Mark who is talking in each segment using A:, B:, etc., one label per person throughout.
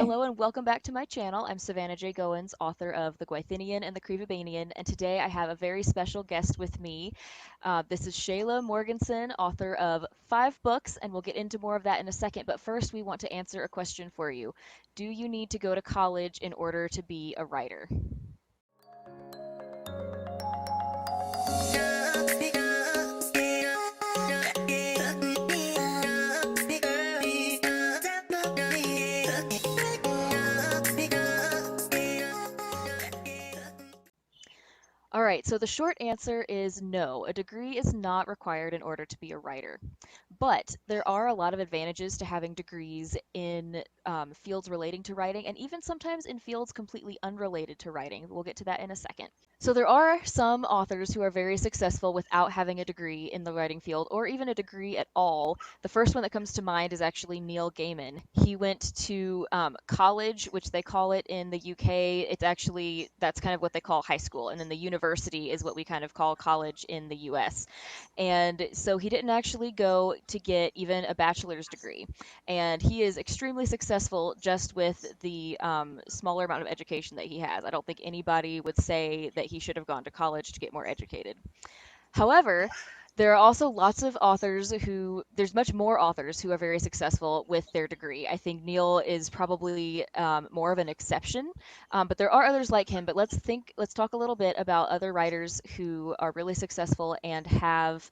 A: Hello and welcome back to my channel. I'm Savannah J. Goins, author of The Gwythinian and the Crevibanian, and today I have a very special guest with me. This is Shayla Morgansen, author of 5 books, and we'll get into more of that in a second, but first we want to answer a question for you. Do you need to go to college in order to be a writer? All right, so the short answer is no. A degree is not required in order to be a writer. But there are a lot of advantages to having degrees in fields relating to writing, and even sometimes in fields completely unrelated to writing. We'll get to that in a second. So there are some authors who are very successful without having a degree in the writing field, or even a degree at all. The first one that comes to mind is actually Neil Gaiman. He went to college, which they call it in the UK. It's actually, that's kind of what they call high school, and then the university is what we kind of call college in the US. And so he didn't actually go to get even a bachelor's degree. And he is extremely successful just with the smaller amount of education that he has. I don't think anybody would say that he should have gone to college to get more educated. However, there are also lots of authors who, there's much more authors who are very successful with their degree. I think Neil is probably more of an exception, but there are others like him. But let's talk a little bit about other writers who are really successful and have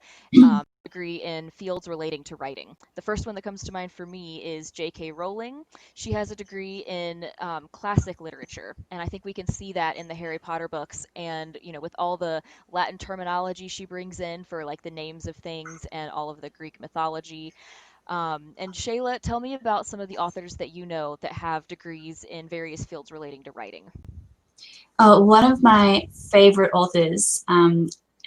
A: degree in fields relating to writing. The first one that comes to mind for me is J.K. Rowling. She has a degree in classic literature, and I think we can see that in the Harry Potter books. And with all the Latin terminology she brings in for like the names of things and all of the Greek mythology. And Shayla, tell me about some of the authors that you know that have degrees in various fields relating to writing.
B: One of my favorite authors,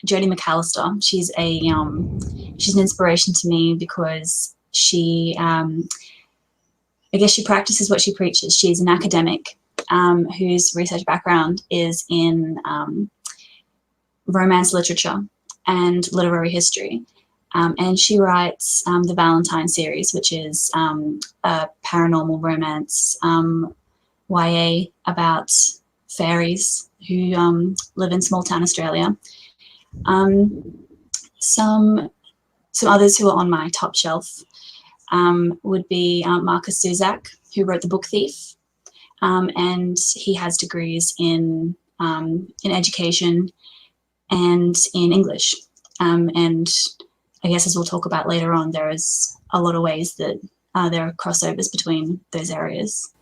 B: Jodi McAllister. She's an inspiration to me because I guess she practices what she preaches. She's an academic whose research background is in romance literature and literary history. And she writes the Valentine series, which is a paranormal romance YA about fairies who live in small town Australia. Some others who are on my top shelf would be Marcus Zusak, who wrote The Book Thief, and he has degrees in education and in English. And I guess, as we'll talk about later on, there is a lot of ways that there are crossovers between those areas.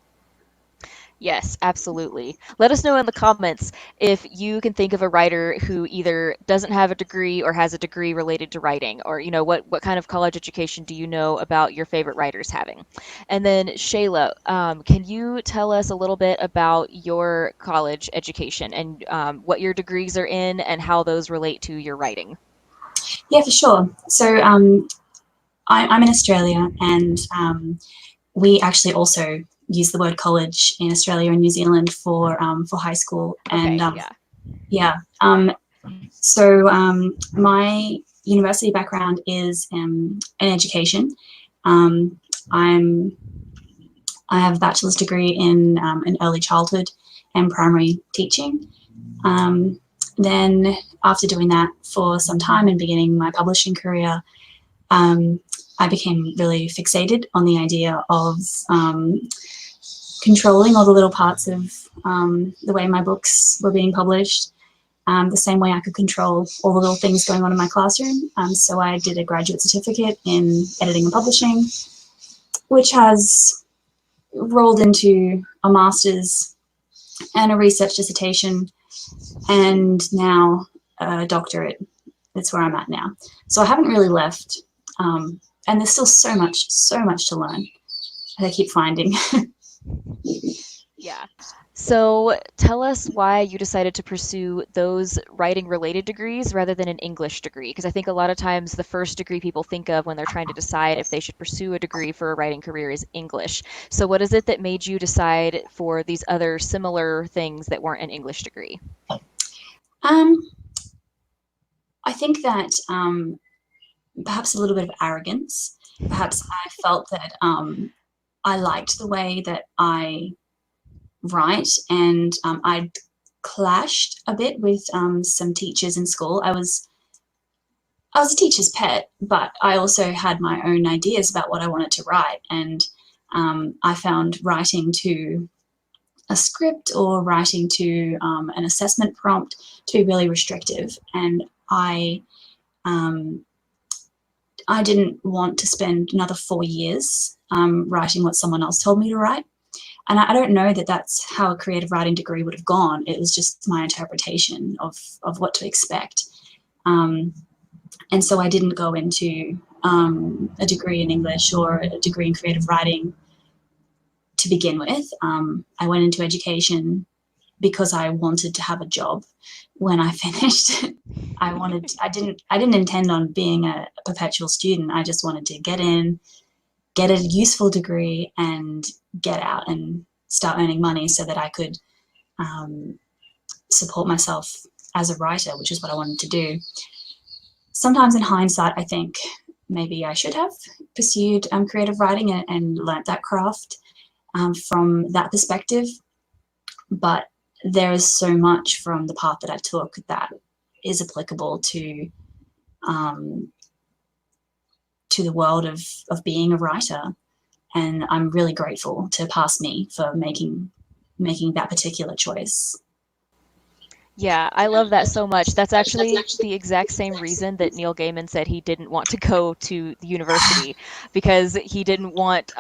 A: Yes, absolutely. Let us know in the comments if you can think of a writer who either doesn't have a degree or has a degree related to writing, or what kind of college education do you know about your favorite writers having. And then Shayla, can you tell us a little bit about your college education and what your degrees are in and how those relate to your writing?
B: Yeah, for sure. So I'm in Australia, and we actually also use the word college in Australia and New Zealand for high school.
A: Okay,
B: And
A: yeah.
B: So my university background is in education. I have a bachelor's degree in early childhood and primary teaching. Then after doing that for some time and beginning my publishing career, I became really fixated on the idea of controlling all the little parts of the way my books were being published, the same way I could control all the little things going on in my classroom. So I did a graduate certificate in editing and publishing, which has rolled into a master's and a research dissertation, and now a doctorate. That's where I'm at now. So I haven't really left, and there's still so much to learn that I keep finding.
A: Yeah. So tell us why you decided to pursue those writing related degrees rather than an English degree. Because I think a lot of times the first degree people think of when they're trying to decide if they should pursue a degree for a writing career is English. So what is it that made you decide for these other similar things that weren't an English degree?
B: I think that perhaps a little bit of arrogance. Perhaps I felt that I liked the way that I write, and I clashed a bit with some teachers in school. I was a teacher's pet, but I also had my own ideas about what I wanted to write, and I found writing to a script or writing to an assessment prompt to be really restrictive, and um, I didn't want to spend another 4 years writing what someone else told me to write. And I don't know that that's how a creative writing degree would have gone. It was just my interpretation of what to expect. Um, and so I didn't go into a degree in English or a degree in creative writing to begin with. I went into education because I wanted to have a job when I finished. I didn't intend on being a perpetual student. I just wanted to get in, get a useful degree, and get out and start earning money so that I could um, support myself as a writer, which is what I wanted to do. Sometimes in hindsight, I think maybe I should have pursued creative writing and learnt that craft from that perspective. But there is so much from the path that I took that is applicable um, to the world of being a writer. And I'm really grateful to past me for making that particular choice.
A: Yeah, I love that so much. That's actually the exact same reason that Neil Gaiman said he didn't want to go to the university, because he didn't want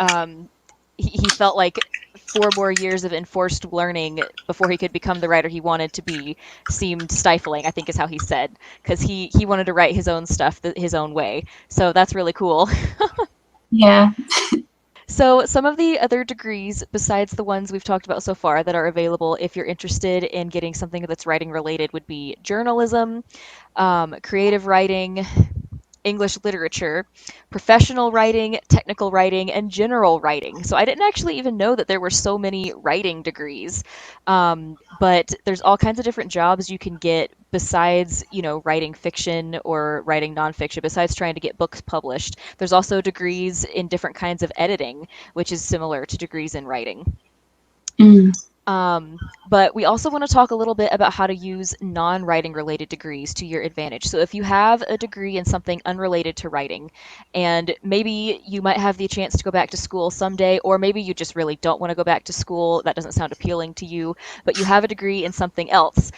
A: he felt like 4 more years of enforced learning before he could become the writer he wanted to be seemed stifling, I think is how he said, because he wanted to write his own stuff his own way. So that's really cool.
B: Yeah.
A: So, some of the other degrees besides the ones we've talked about so far that are available if you're interested in getting something that's writing related would be journalism, creative writing, English literature, professional writing, technical writing, and general writing. So I didn't actually even know that there were so many writing degrees. But there's all kinds of different jobs you can get besides, writing fiction or writing nonfiction, besides trying to get books published. There's also degrees in different kinds of editing, which is similar to degrees in writing.
B: Mm.
A: But we also want to talk a little bit about how to use non-writing related degrees to your advantage. So if you have a degree in something unrelated to writing, and maybe you might have the chance to go back to school someday, or maybe you just really don't want to go back to school, that doesn't sound appealing to you, but you have a degree in something else,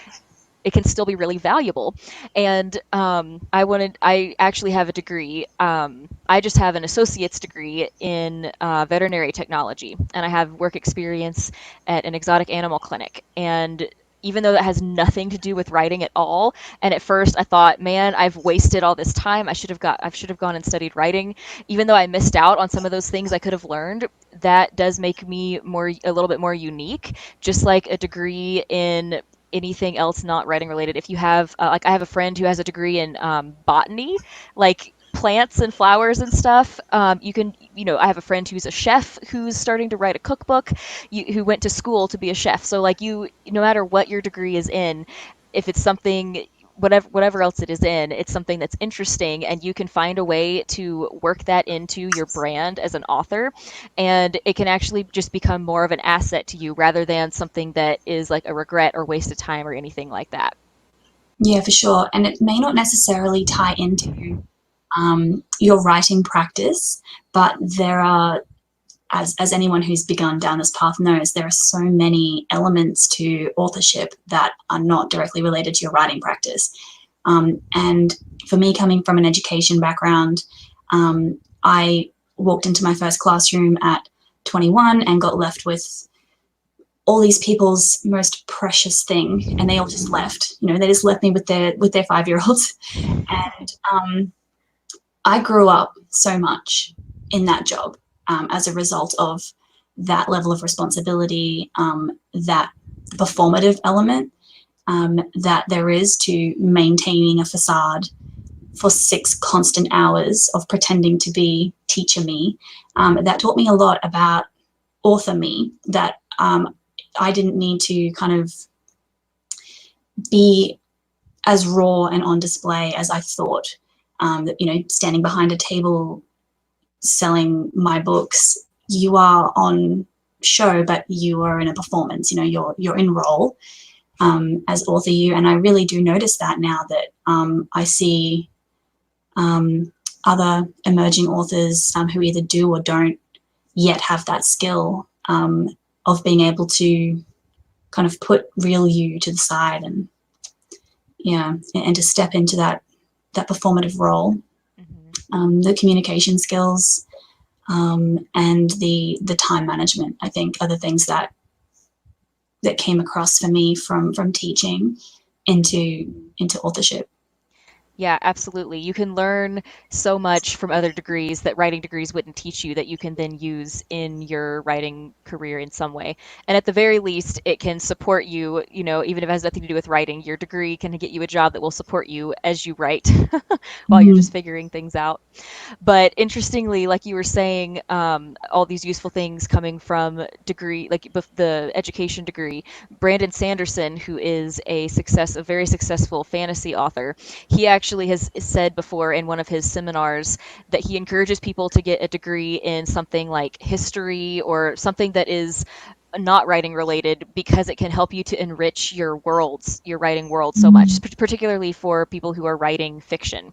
A: it can still be really valuable. And I actually have a degree. I just have an associate's degree in veterinary technology, and I have work experience at an exotic animal clinic. And even though that has nothing to do with writing at all, and at first I thought, man, I've wasted all this time. I should have gone and studied writing. Even though I missed out on some of those things I could have learned, that does make me a little bit more unique. Just like a degree in anything else not writing related. If you have, like, I have a friend who has a degree in botany, like plants and flowers and stuff. I have a friend who's a chef who's starting to write a cookbook, who went to school to be a chef. So, like, no matter what your degree is in, if it's something, whatever else it is in, it's something that's interesting, and you can find a way to work that into your brand as an author, and it can actually just become more of an asset to you rather than something that is like a regret or waste of time or anything like that.
B: Yeah, for sure. And it may not necessarily tie into your writing practice, but there are, as anyone who's begun down this path knows, there are so many elements to authorship that are not directly related to your writing practice. And for me, coming from an education background, I walked into my first classroom at 21 and got left with all these people's most precious thing, and they all just left. They just left me with their 5-year-olds, and I grew up so much in that job as a result of that level of responsibility, that performative element that there is to maintaining a facade for 6 constant hours of pretending to be teacher me. That taught me a lot about author me, that I didn't need to kind of be as raw and on display as I thought. That standing behind a table selling my books you are on show, but you are in a performance. You know, you're in role as author you, and I really do notice that now that I see other emerging authors who either do or don't yet have that skill of being able to kind of put real you to the side and yeah, and to step into that performative role.
A: Hmm.
B: The communication skills and the time management, I think, are the things that came across for me from teaching into authorship.
A: Yeah, absolutely. You can learn so much from other degrees that writing degrees wouldn't teach you that you can then use in your writing career in some way. And at the very least, it can support you, even if it has nothing to do with writing. Your degree can get you a job that will support you as you write while you're
B: Mm,
A: just figuring things out. But interestingly, like you were saying, all these useful things coming from degree, like the education degree. Brandon Sanderson, who is a very successful fantasy author, he actually has said before in one of his seminars that he encourages people to get a degree in something like history or something that is not writing related because it can help you to enrich your writing world so much,
B: mm,
A: particularly for people who are writing fiction.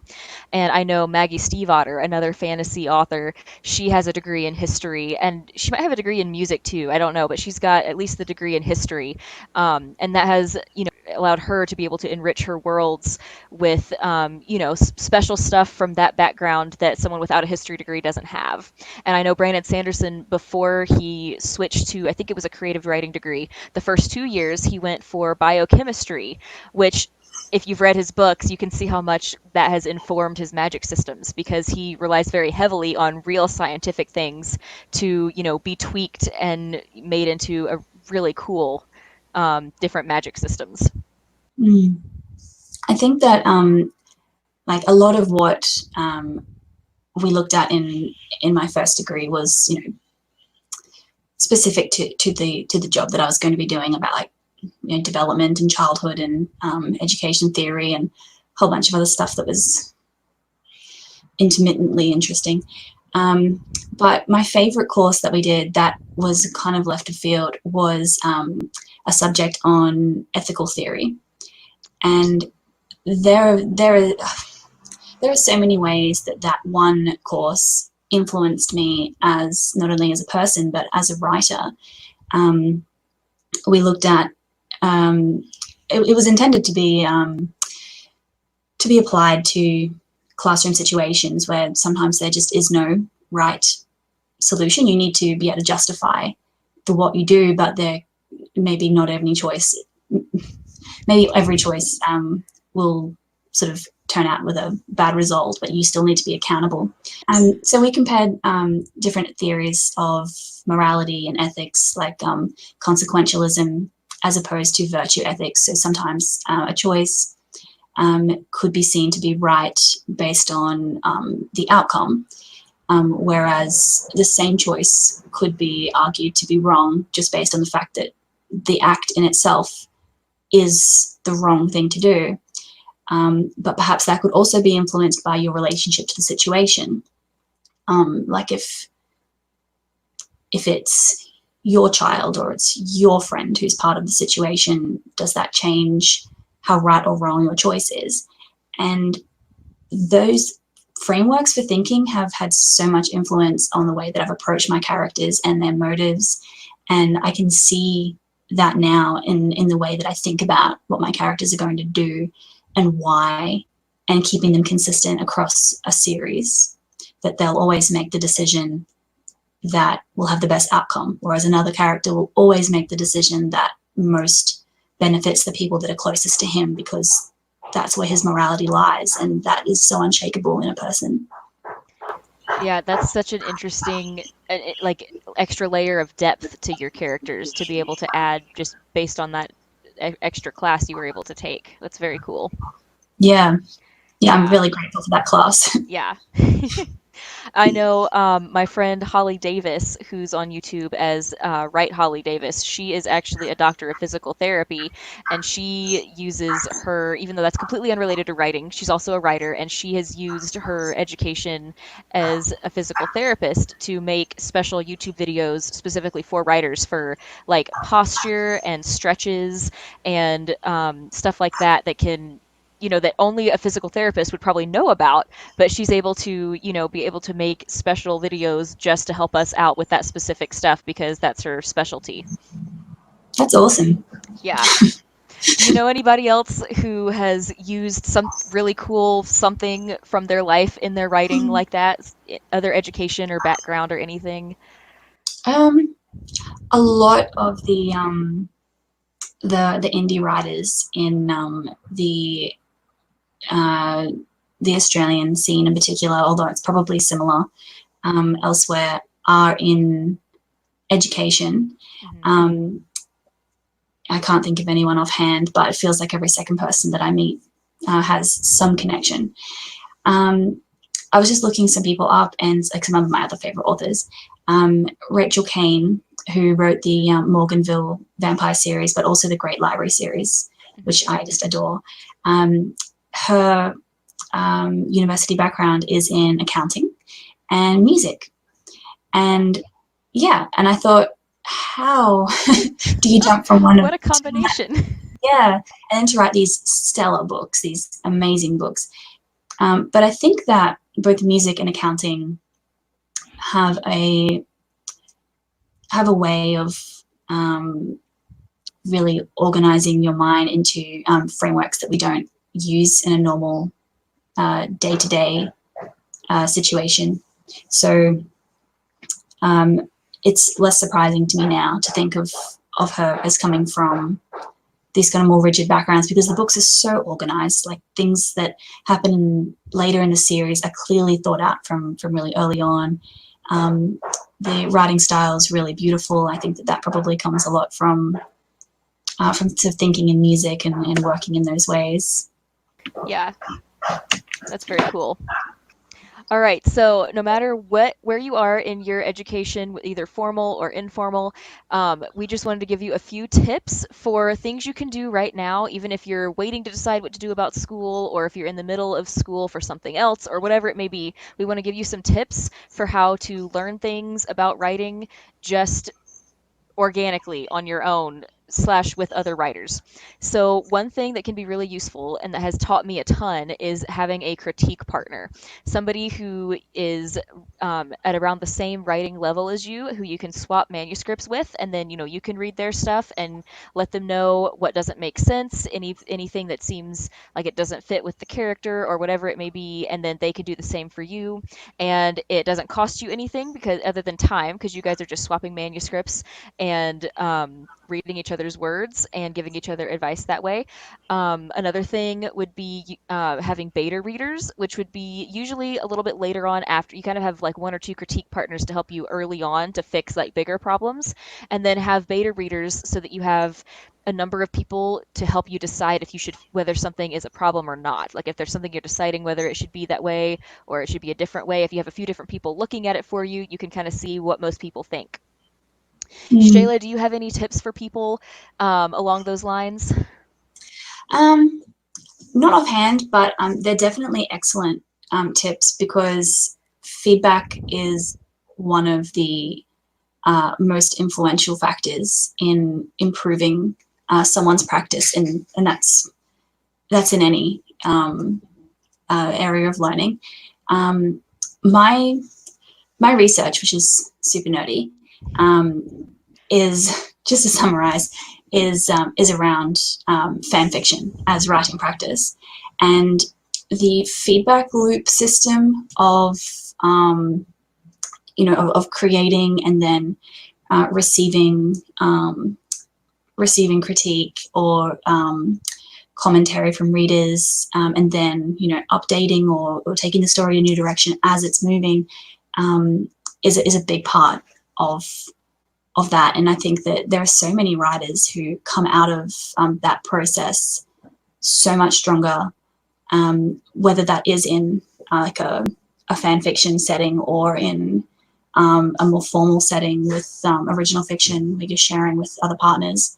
A: And I know Maggie Stiefvater, another fantasy author, she has a degree in history, and she might have a degree in music too. I don't know, but she's got at least the degree in history, and that has allowed her to be able to enrich her worlds with special stuff from that background that someone without a history degree doesn't have. And I know Brandon Sanderson, before he switched to, I think it was a creative writing degree, the first 2 years he went for biochemistry, which, if you've read his books, you can see how much that has informed his magic systems because he relies very heavily on real scientific things to, be tweaked and made into a really cool different magic systems.
B: mm. I think that like a lot of what we looked at in my first degree was specific to the job that I was going to be doing about like development and childhood and education theory and a whole bunch of other stuff that was intermittently interesting. But my favorite course that we did that was kind of left of field was a subject on ethical theory, and there are so many ways that one course influenced me as not only as a person but as a writer. Um, we looked at it was intended to be applied to classroom situations where sometimes there just is no right solution. You need to be able to justify the what you do, but there maybe not any choice. Maybe every choice will sort of turn out with a bad result, but you still need to be accountable. So we compared different theories of morality and ethics, like consequentialism as opposed to virtue ethics. So sometimes a choice could be seen to be right based on the outcome, whereas the same choice could be argued to be wrong just based on the fact that the act in itself is the wrong thing to do. But perhaps that could also be influenced by your relationship to the situation. Like if it's your child or it's your friend who's part of the situation, does that change how right or wrong your choice is? And those frameworks for thinking have had so much influence on the way that I've approached my characters and their motives. And I can see that now in the way that I think about what my characters are going to do and why, and keeping them consistent across a series, that they'll always make the decision that will have the best outcome, whereas another character will always make the decision that most benefits the people that are closest to him because that's where his morality lies, and that is so unshakable in a person.
A: Yeah, that's such an interesting, like, extra layer of depth to your characters to be able to add just based on that extra class you were able to take. That's very cool.
B: Yeah, yeah, I'm
A: Yeah,
B: really grateful for that class.
A: yeah. I know my friend Holly Davis, who's on YouTube as Right Holly Davis. She is actually a doctor of physical therapy, and she uses her, even though that's completely unrelated to writing, she's also a writer, and she has used her education as a physical therapist to make special YouTube videos specifically for writers for like posture and stretches and stuff like that that can. That only a physical therapist would probably know about, but she's able to, be able to make special videos just to help us out with that specific stuff because that's her specialty.
B: That's awesome.
A: Yeah. Do you know anybody else who has used some really cool something from their life in their writing like that? Other education or background or anything?
B: Um, a lot of the indie writers in uh, the Australian scene in particular, although it's probably similar elsewhere, are in education.
A: Hmm.
B: Um, I can't think of anyone offhand, but it feels like every second person that I meet has some connection. Um, I was just looking some people up, and like some of my other favorite authors, Rachel Kane, who wrote the Morganville Vampire series, but also the Great Library series,
A: Hmm.
B: which I just adore. Her university background is in accounting and music, and yeah, and I thought, how do you jump from one
A: What
B: of
A: a combination.
B: yeah, and then to write these stellar books, these amazing books. But I think that both music and accounting have a way of um, really organizing your mind into frameworks that we don't use in a normal day to day situation. So um, it's less surprising to me now to think of her as coming from these kind of more rigid backgrounds, because the books are so organized. Like, things that happen later in the series are clearly thought out from really early on. Um, the writing style is really beautiful. I think that that probably comes a lot from sort of thinking in music and working in those ways.
A: Yeah, that's very cool. All right, so no matter where you are in your education, either formal or informal, we just wanted to give you a few tips for things you can do right now, even if you're waiting to decide what to do about school, or if you're in the middle of school for something else, or whatever it may be. We want to give you some tips for how to learn things about writing just organically on your own slash with other writers. So one thing that can be really useful and that has taught me a ton is having a critique partner, somebody who is at around the same writing level as you, who you can swap manuscripts with, and then you can read their stuff and let them know what doesn't make sense, anything that seems like it doesn't fit with the character or whatever it may be, and then they can do the same for you. And it doesn't cost you anything because other than time, because you guys are just swapping manuscripts and reading each other's words and giving each other advice that way. Another thing would be having beta readers, which would be usually a little bit later on after you kind of have like one or two critique partners to help you early on to fix like bigger problems, and then have beta readers so that you have a number of people to help you decide if you should whether something is a problem or not. Like if there's something you're deciding whether it should be that way or it should be a different way, if you have a few different people looking at it for you, you can kind of see what most people think.
B: Mm.
A: Shayla, do you have any tips for people along those lines?
B: Um, Not offhand, but they're definitely excellent tips, because feedback is one of the most influential factors in improving someone's practice, and that's in any area of learning. Um, my my research, which is super nerdy, is, just to summarize, is around fan fiction as writing practice, and the feedback loop system of of creating and then receiving receiving critique or commentary from readers, and then updating or taking the story in a new direction as it's moving, um, is a big part of that. And I think that there are so many writers who come out of that process so much stronger, whether that is in like a a fan fiction setting or in a more formal setting with original fiction where you're sharing with other partners.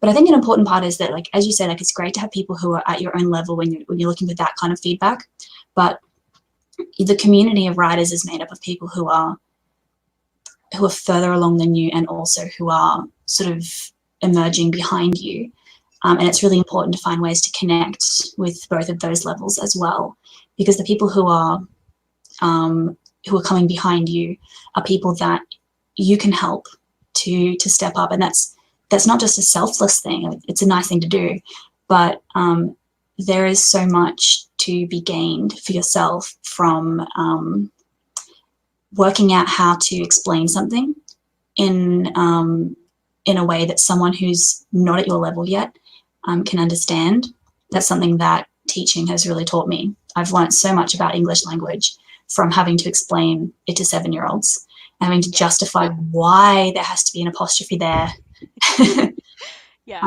B: But I think an important part is that, like, as you said, like, it's great to have people who are at your own level when you're looking for that kind of feedback. But the community of writers is made up of people who are further along than you, and also who are sort of emerging behind you. And it's really important to find ways to connect with both of those levels as well, because the people who are coming behind you are people that you can help to step up, and that's not just a selfless thing. It's a nice thing to do, but there is so much to be gained for yourself from working out how to explain something in a way that someone who's not at your level yet can understand. That's something that teaching has really taught me. I've learned so much about English language from having to explain it to 7-year-olds, having to justify why there has to be an apostrophe there.
A: Yeah.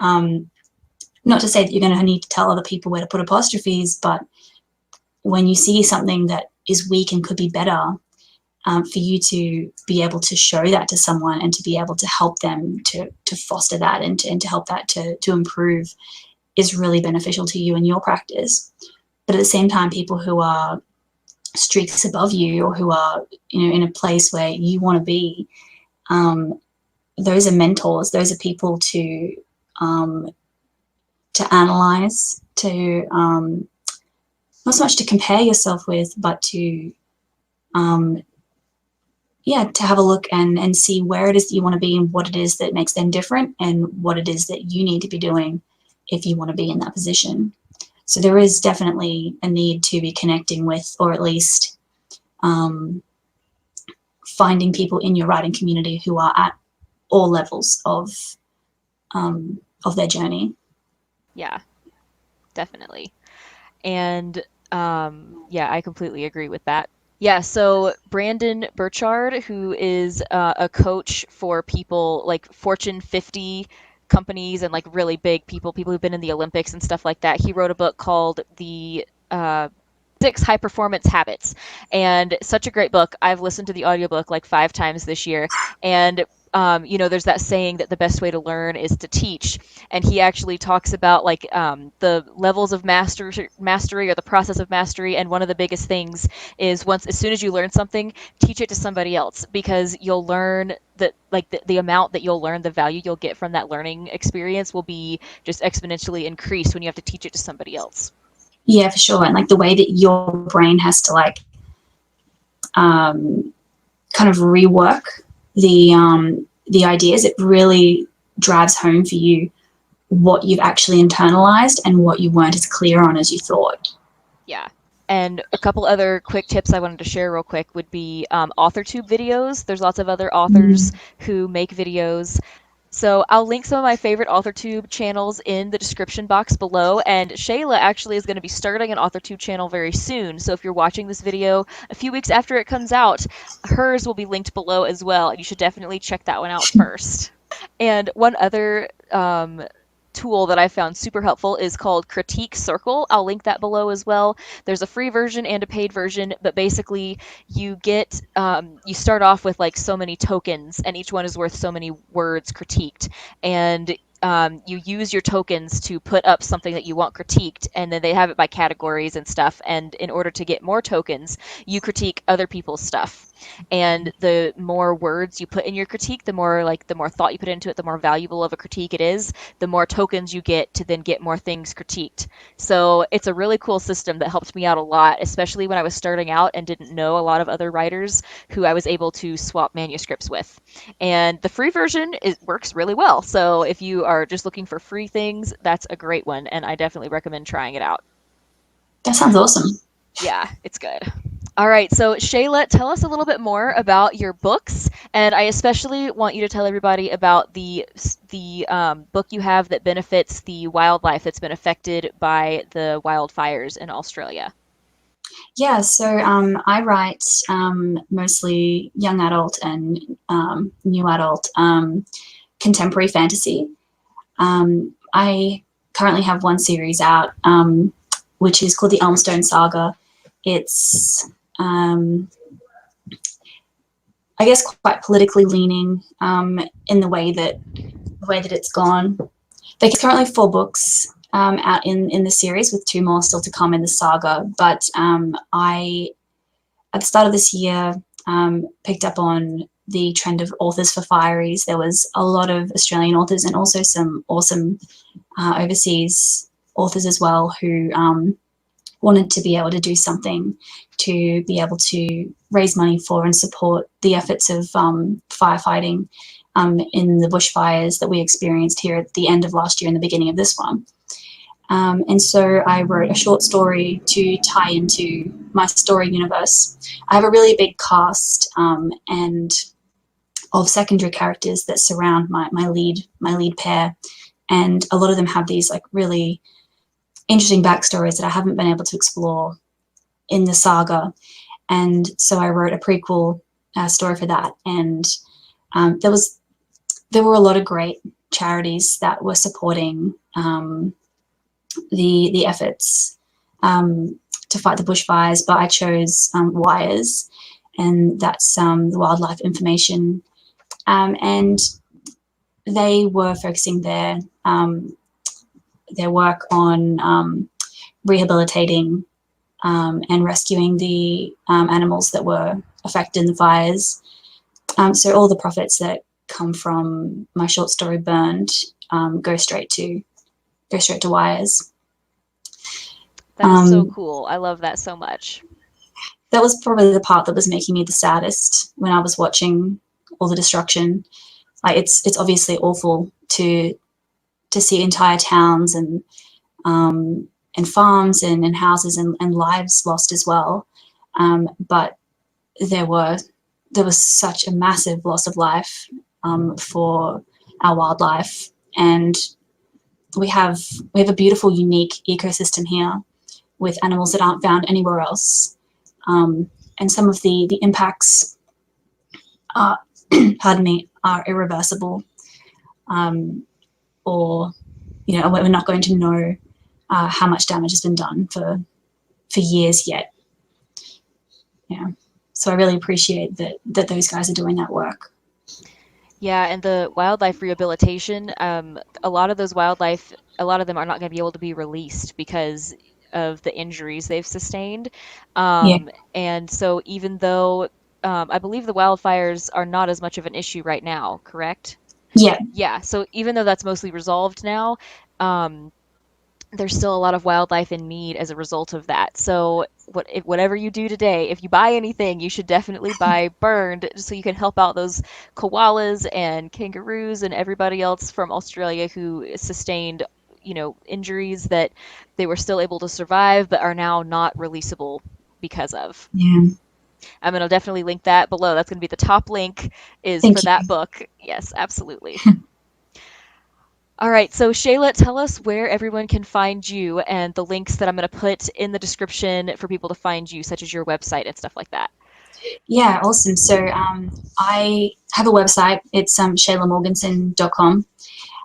B: um, not to say that you're going to need to tell other people where to put apostrophes, but when you see something that is weak and could be better, for you to be able to show that to someone and to be able to help them to foster that and to help that to improve is really beneficial to you and your practice. But at the same time, people who are streaks above you, or who are, in a place where you want to be, those are mentors. Those are people to analyze, to not so much to compare yourself with, but to to have a look and see where it is that you want to be and what it is that makes them different and what it is that you need to be doing if you want to be in that position. So there is definitely a need to be connecting with, or at least finding people in your writing community who are at all levels of their journey.
A: Yeah, definitely. And yeah, I completely agree with that. Yeah, so Brandon Burchard, who is a coach for people like Fortune 50 companies and like really big people, people who've been in the Olympics and stuff like that, he wrote a book called The Six High Performance Habits. And such a great book. I've listened to the audiobook like 5 times this year. And there's that saying that the best way to learn is to teach, and he actually talks about like the levels of mastery or the process of mastery. And one of the biggest things is as soon as you learn something, teach it to somebody else, because you'll learn that like the amount that you'll learn, the value you'll get from that learning experience will be just exponentially increased when you have to teach it to somebody else.
B: Yeah, for sure. And like the way that your brain has to like kind of rework the ideas, it really drives home for you what you've actually internalized and what you weren't as clear on as you thought.
A: Yeah. And a couple other quick tips I wanted to share real quick would be authortube videos. There's lots of other authors who make videos. So I'll link some of my favorite authortube channels in the description box below. And Shayla actually is going to be starting an authortube channel very soon. So if you're watching this video a few weeks after it comes out, hers will be linked below as well. And you should definitely check that one out first. And one other tool that I found super helpful is called Critique Circle. I'll link that below as well. There's a free version and a paid version, but basically you start off with like so many tokens, and each one is worth so many words critiqued. And you use your tokens to put up something that you want critiqued, and then they have it by categories and stuff. And in order to get more tokens, you critique other people's stuff. And the more words you put in your critique, the more thought you put into it, the more valuable of a critique it is, the more tokens you get to then get more things critiqued. So it's a really cool system that helped me out a lot, especially when I was starting out and didn't know a lot of other writers who I was able to swap manuscripts with. And the free version works really well. So if you are just looking for free things, that's a great one, and I definitely recommend trying it out.
B: That sounds awesome.
A: Yeah, it's good. All right, so Shayla, tell us a little bit more about your books, and I especially want you to tell everybody about the book you have that benefits the wildlife that's been affected by the wildfires in Australia.
B: Yeah, so I write mostly young adult and new adult contemporary fantasy. I currently have one series out, which is called the Elmstone Saga, It's, I guess, quite politically leaning in the way that it's gone. There's currently 4 books out in the series, with 2 more still to come in the saga. But I, at the start of this year, picked up on the trend of authors for fireys. There was a lot of Australian authors and also some awesome overseas authors as well, who wanted to be able to do something to be able to raise money for and support the efforts of firefighting in the bushfires that we experienced here at the end of last year and the beginning of this one. And so I wrote a short story to tie into my story universe. I have a really big cast and of secondary characters that surround my lead pair, and a lot of them have these like really interesting backstories that I haven't been able to explore in the saga. And so I wrote a prequel story for that. And there were a lot of great charities that were supporting the efforts to fight the bushfires, but I chose WIRES, and that's the Wildlife Information, and they were focusing their work on rehabilitating and rescuing the animals that were affected in the fires. So all the profits that come from my short story Burned go straight to WIRES.
A: That is so
B: Um,
A: cool. I love that so much.
B: that was probably the part that was making me the saddest when I was watching all the destruction. Like it's obviously awful to see entire towns and farms and houses and lives lost as well. But there were there was such a massive loss of life for our wildlife, and we have a beautiful, unique ecosystem here with animals that aren't found anywhere else. And some of the impacts are, pardon me, are irreversible, or we're not going to know how much damage has been done for years yet. Yeah. So I really appreciate that those guys are doing that work.
A: Yeah, and the wildlife rehabilitation, a lot of them are not going to be able to be released because of the injuries they've sustained.
B: Yeah.
A: And so even though I believe the wildfires are not as much of an issue right now, correct?
B: Yeah.
A: Yeah, so even though that's mostly resolved now, um, there's still a lot of wildlife in need as a result of that. So whatever you do today, if you buy anything, you should definitely buy Burned so you can help out those koalas and kangaroos and everybody else from Australia who sustained, injuries that they were still able to survive but are now not releasable because of.
B: Yeah.
A: I'm going to definitely link that below. That's going to be the top link is for
B: Thank
A: that
B: you.
A: book. Yes, absolutely. All right, so Shayla, tell us where everyone can find you and the links that I'm going to put in the description for people to find you, such as your website and stuff like that.
B: Yeah, awesome. So I have a website. It's shaylamorgansen.com,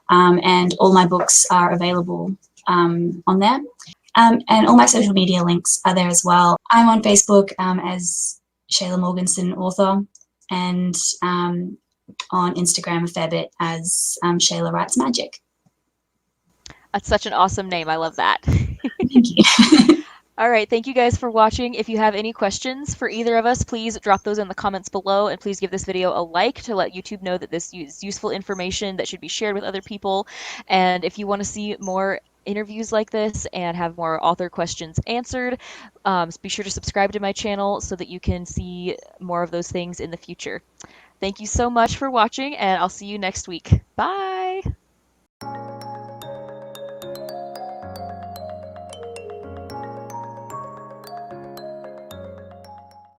B: and all my books are available on there. And all my social media links are there as well. I'm on Facebook as Shayla Morgansen author, and on Instagram a fair bit as Shayla Writes Magic.
A: That's such an awesome name. I love that.
B: Thank you.
A: All right, thank you guys for watching. If you have any questions for either of us, please drop those in the comments below, and please give this video a like to let YouTube know that this is useful information that should be shared with other people. And if you want to see more interviews like this and have more author questions answered, be sure to subscribe to my channel so that you can see more of those things in the future. Thank you so much for watching, and I'll see you next week. Bye!